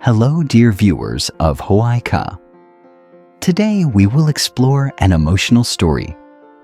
Hello, dear viewers of Hoài. Today we will explore an emotional story,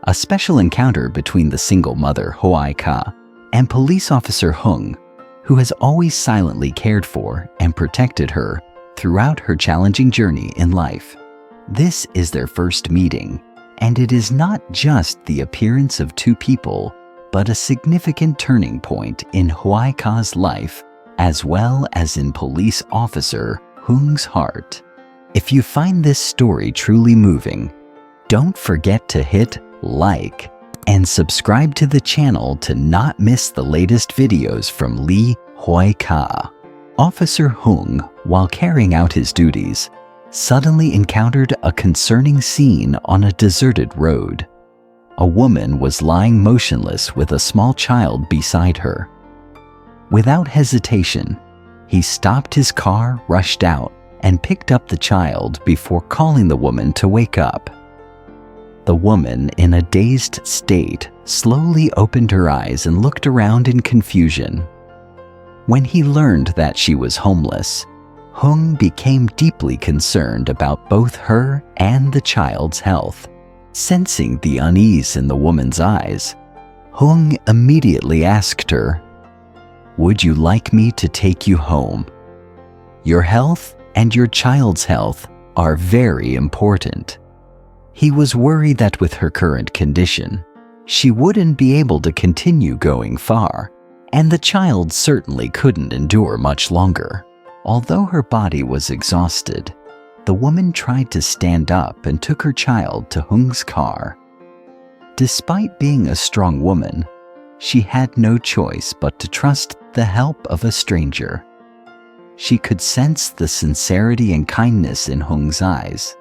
a special encounter between the single mother Hoài and police officer Hùng, who has always silently cared for and protected her throughout her challenging journey in life. This is their first meeting, and it is not just the appearance of two people, but a significant turning point in Hoài life, as well as in police officer Hung's heart. If you find this story truly moving, don't forget to hit like and subscribe to the channel to not miss the latest videos from Hoài. Officer Hùng, while carrying out his duties, suddenly encountered a concerning scene on a deserted road. A woman was lying motionless with a small child beside her. Without hesitation, he stopped his car, rushed out, and picked up the child before calling the woman to wake up. The woman, in a dazed state, slowly opened her eyes and looked around in confusion. When he learned that she was homeless, Hùng became deeply concerned about both her and the child's health. Sensing the unease in the woman's eyes, Hùng immediately asked her, "Would you like me to take you home? Your health and your child's health are very important." He was worried that with her current condition, she wouldn't be able to continue going far, and the child certainly couldn't endure much longer. Although her body was exhausted, the woman tried to stand up and took her child to Hung's car. Despite being a strong woman, she had no choice but to trust the help of a stranger. She could sense the sincerity and kindness in Hung's eyes,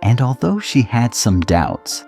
and although she had some doubts,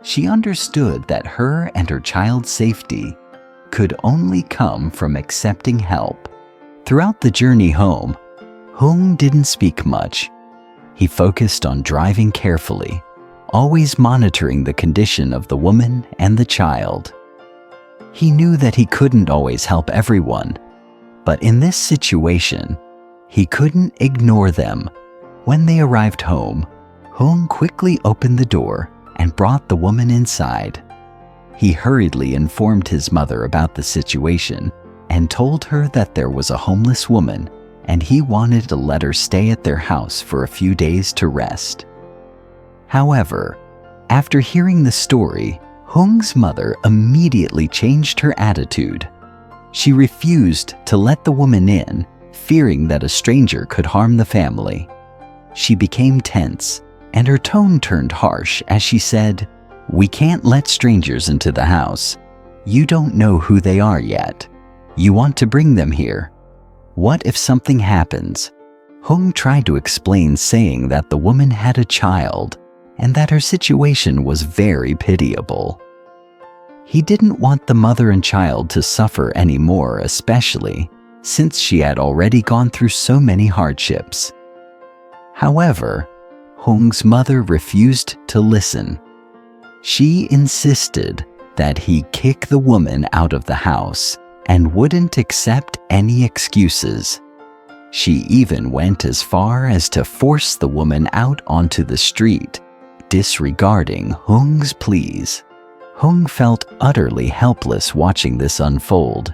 she understood that her and her child's safety could only come from accepting help. Throughout the journey home, Hùng didn't speak much. He focused on driving carefully, always monitoring the condition of the woman and the child. He knew that he couldn't always help everyone, but in this situation, he couldn't ignore them. When they arrived home, Hùng quickly opened the door and brought the woman inside. He hurriedly informed his mother about the situation and told her that there was a homeless woman and he wanted to let her stay at their house for a few days to rest. However, after hearing the story, Hung's mother immediately changed her attitude. She refused to let the woman in, fearing that a stranger could harm the family. She became tense, and her tone turned harsh as she said, "We can't let strangers into the house. You don't know who they are yet. You want to bring them here. What if something happens?" Hùng tried to explain, saying that the woman had a child and that her situation was very pitiable. He didn't want the mother and child to suffer anymore, especially since she had already gone through so many hardships. However, Hung's mother refused to listen. She insisted that he kick the woman out of the house and wouldn't accept any excuses. She even went as far as to force the woman out onto the street, disregarding Hung's pleas. Hùng felt utterly helpless watching this unfold.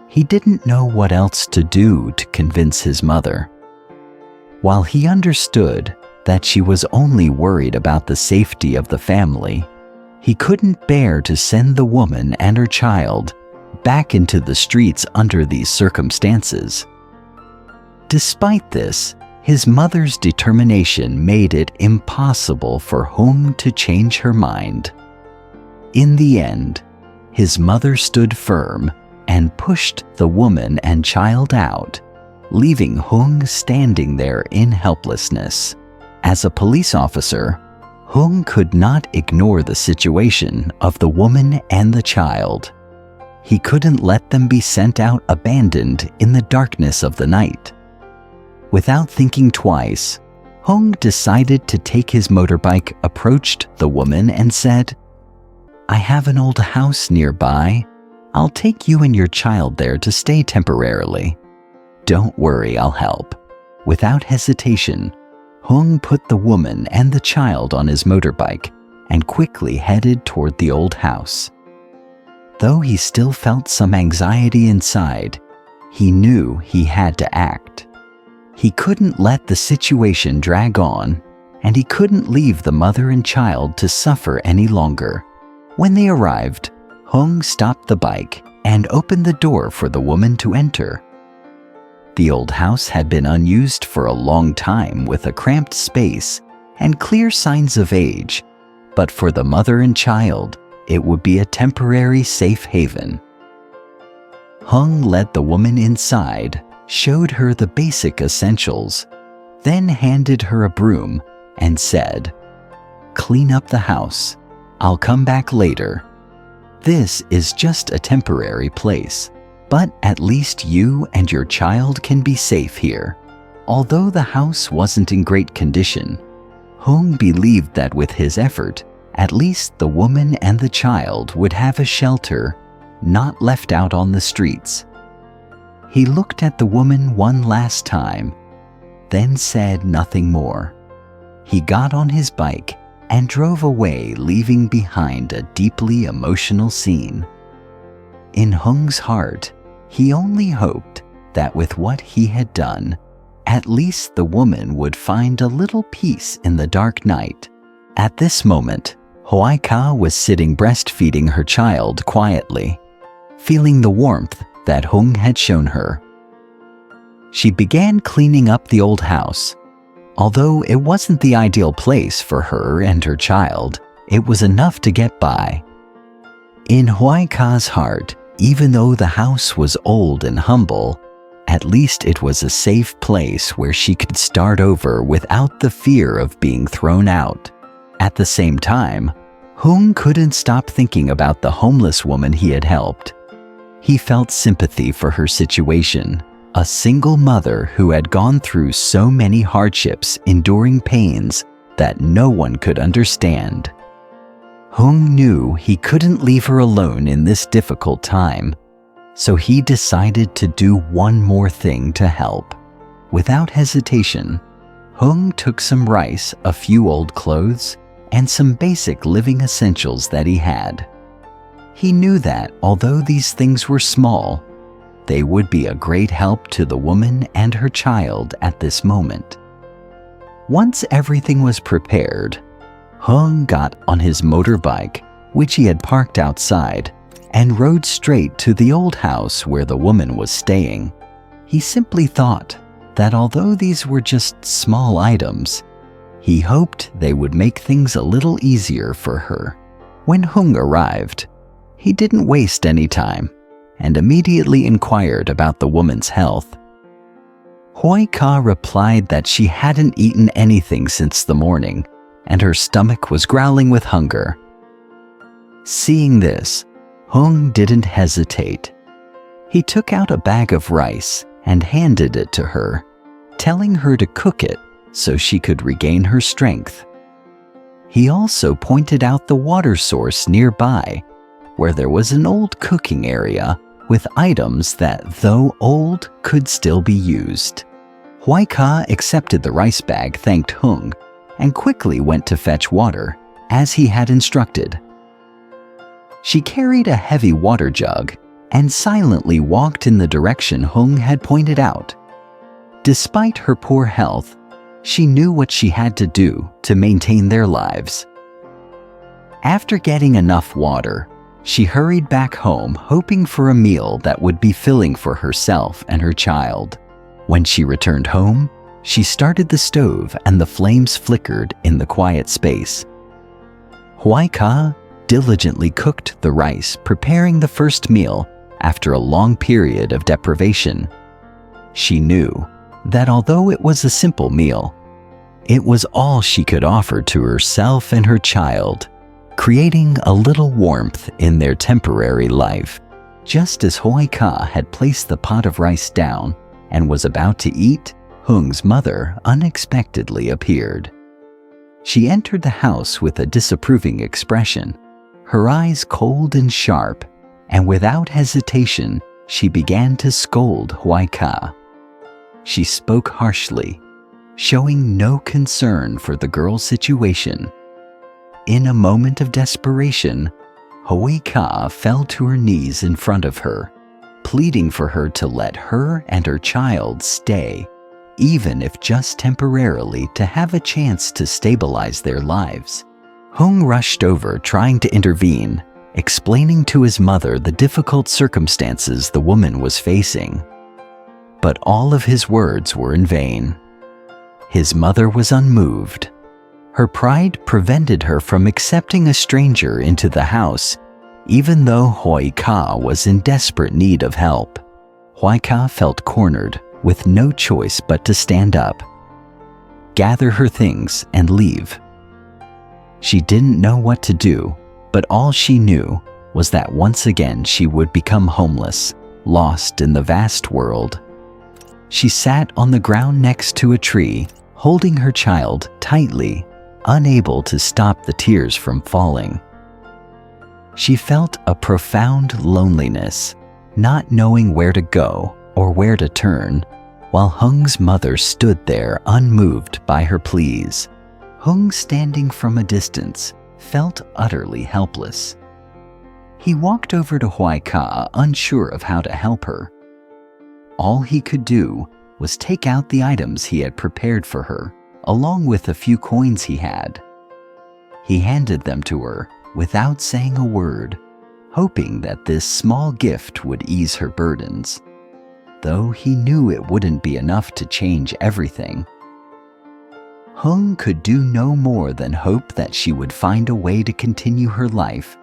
He didn't know what else to do to convince his mother. While he understood that she was only worried about the safety of the family, he couldn't bear to send the woman and her child back into the streets under these circumstances. Despite this, his mother's determination made it impossible for Hùng to change her mind. In the end, his mother stood firm and pushed the woman and child out, leaving Hùng standing there in helplessness. As a police officer, Hùng could not ignore the situation of the woman and the child. He couldn't let them be sent out abandoned in the darkness of the night. Without thinking twice, Hùng decided to take his motorbike, approached the woman and said, "I have an old house nearby. I'll take you and your child there to stay temporarily. Don't worry, I'll help." Without hesitation, Hùng put the woman and the child on his motorbike and quickly headed toward the old house. Though he still felt some anxiety inside, he knew he had to act. He couldn't let the situation drag on, and he couldn't leave the mother and child to suffer any longer. When they arrived, Hùng stopped the bike and opened the door for the woman to enter. The old house had been unused for a long time with a cramped space and clear signs of age, but for the mother and child, it would be a temporary safe haven. Hùng led the woman inside, showed her the basic essentials, then handed her a broom and said, "Clean up the house. I'll come back later. This is just a temporary place, but at least you and your child can be safe here." Although the house wasn't in great condition, Hùng believed that with his effort, at least the woman and the child would have a shelter, not left out on the streets. He looked at the woman one last time, then said nothing more. He got on his bike and drove away, leaving behind a deeply emotional scene. In Hung's heart, he only hoped that with what he had done, at least the woman would find a little peace in the dark night. At this moment, Hoài was sitting breastfeeding her child quietly, feeling the warmth that Hùng had shown her. She began cleaning up the old house. Although it wasn't the ideal place for her and her child, it was enough to get by. In Hoài heart, even though the house was old and humble, at least it was a safe place where she could start over without the fear of being thrown out. At the same time, Hùng couldn't stop thinking about the homeless woman he had helped. He felt sympathy for her situation, a single mother who had gone through so many hardships, enduring pains that no one could understand. Hùng knew he couldn't leave her alone in this difficult time, so he decided to do one more thing to help. Without hesitation, Hùng took some rice, a few old clothes, and some basic living essentials that he had. He knew that although these things were small, they would be a great help to the woman and her child at this moment. Once everything was prepared, Hùng got on his motorbike, which he had parked outside, and rode straight to the old house where the woman was staying. He simply thought that although these were just small items, he hoped they would make things a little easier for her. When Hùng arrived, he didn't waste any time and immediately inquired about the woman's health. Hoài replied that she hadn't eaten anything since the morning and her stomach was growling with hunger. Seeing this, Hùng didn't hesitate. He took out a bag of rice and handed it to her, telling her to cook it so she could regain her strength. He also pointed out the water source nearby, where there was an old cooking area with items that, though old, could still be used. Hoài accepted the rice bag, thanked Hùng, and quickly went to fetch water, as he had instructed. She carried a heavy water jug and silently walked in the direction Hùng had pointed out. Despite her poor health, she knew what she had to do to maintain their lives. After getting enough water, she hurried back home, hoping for a meal that would be filling for herself and her child. When she returned home, she started the stove and the flames flickered in the quiet space. Hoài diligently cooked the rice, preparing the first meal after a long period of deprivation. She knew that although it was a simple meal, it was all she could offer to herself and her child, creating a little warmth in their temporary life. Just as Hoài had placed the pot of rice down and was about to eat, Hung's mother unexpectedly appeared. She entered the house with a disapproving expression, her eyes cold and sharp, and without hesitation, she began to scold Hoài. she spoke harshly, showing no concern for the girl's situation. In a moment of desperation, Hoai fell to her knees in front of her, pleading for her to let her and her child stay, even if just temporarily, to have a chance to stabilize their lives. Hùng rushed over, trying to intervene, explaining to his mother the difficult circumstances the woman was facing. But all of his words were in vain. His mother was unmoved. Her pride prevented her from accepting a stranger into the house, even though Hoai was in desperate need of help. Hoai felt cornered, with no choice but to stand up, gather her things, and leave. She didn't know what to do, but all she knew was that once again she would become homeless, lost in the vast world. She sat on the ground next to a tree, holding her child tightly, unable to stop the tears from falling. She felt a profound loneliness, not knowing where to go or where to turn, while Hung's mother stood there unmoved by her pleas. Hùng, standing from a distance, felt utterly helpless. He walked over to Hoai, unsure of how to help her. All he could do was take out the items he had prepared for her, along with a few coins he had. He handed them to her without saying a word, hoping that this small gift would ease her burdens, though he knew it wouldn't be enough to change everything. Hùng could do no more than hope that she would find a way to continue her life,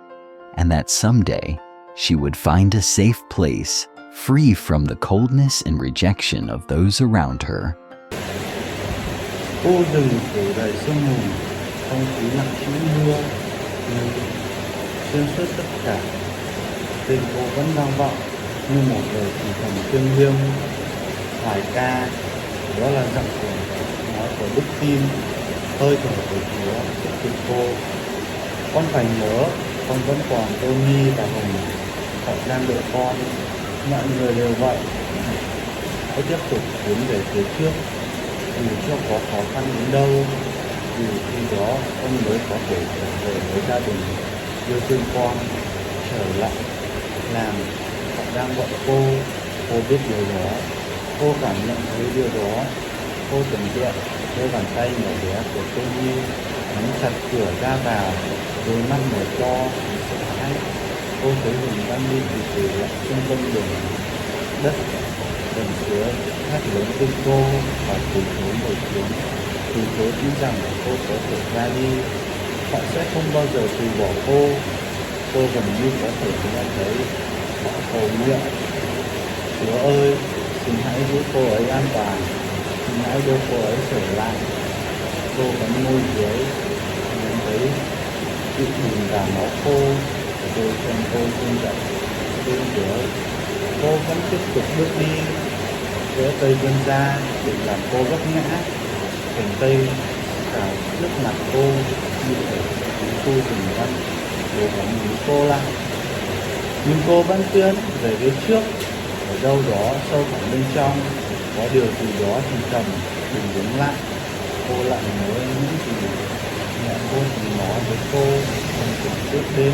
and that someday she would find a safe place, free from the coldness and rejection of those around her. Cô đừng phủ đầy sương mù, không khí lặng chữ mưa, nhưng xuyên suốt tất cả, tình cô vẫn vang vọng như một lời thì thầm thiêng liêng. Hoài ca, đó là giọng nói của đức tin, hơi thở của Chúa sẽ cùng cô. Con phải nhớ, con vẫn còn cô Nhi và Hùng, họ đang đợi con. Mọi người đều vậy. Hãy tiếp tục tiến về phía trước, dù cho có khó khăn đến đâu, dù khi đó con mới có thể trở về với gia đình yêu thương con. Trở lại làm họ đang gọi cô biết điều đó, cô cảm nhận thấy điều đó. Cô tưởng tượng đôi bàn tay nhỏ bé của cô Nhi nắm chặt cửa ra vào, đôi mắt mở to vì sợ hãi. Cô thấy Hùng đang đi từ lại xung quanh đường đất, gần dưới hát lớn tên cô và từ chối ngồi xuống, từ chối tin rằng cô có thể ra đi. Họ sẽ không bao giờ từ bỏ cô. Cô gần như có thể nghe thấy họ cầu nguyện: Chúa ơi, xin hãy giữ cô ấy an toàn, xin hãy đưa cô ấy trở lại. Cô vẫn ngồi dưới, nhìn thấy bị bùn và máu khô, rồi chân cô run rẩy bên dưới. Cô vẫn tiếp tục bước đi, giữa cây vươn ra định làm cô vấp ngã. Cành cây cào trước mặt cô như thể khu rừng văn cố gắng níu cô lại, nhưng cô vẫn tiến về phía trước. Ở đâu đó sâu thẳm bên trong có điều gì đó thì thầm: đừng đứng lại. Cô lại nhớ những gì mẹ cô từng nói với cô trong cuộc trước đêm.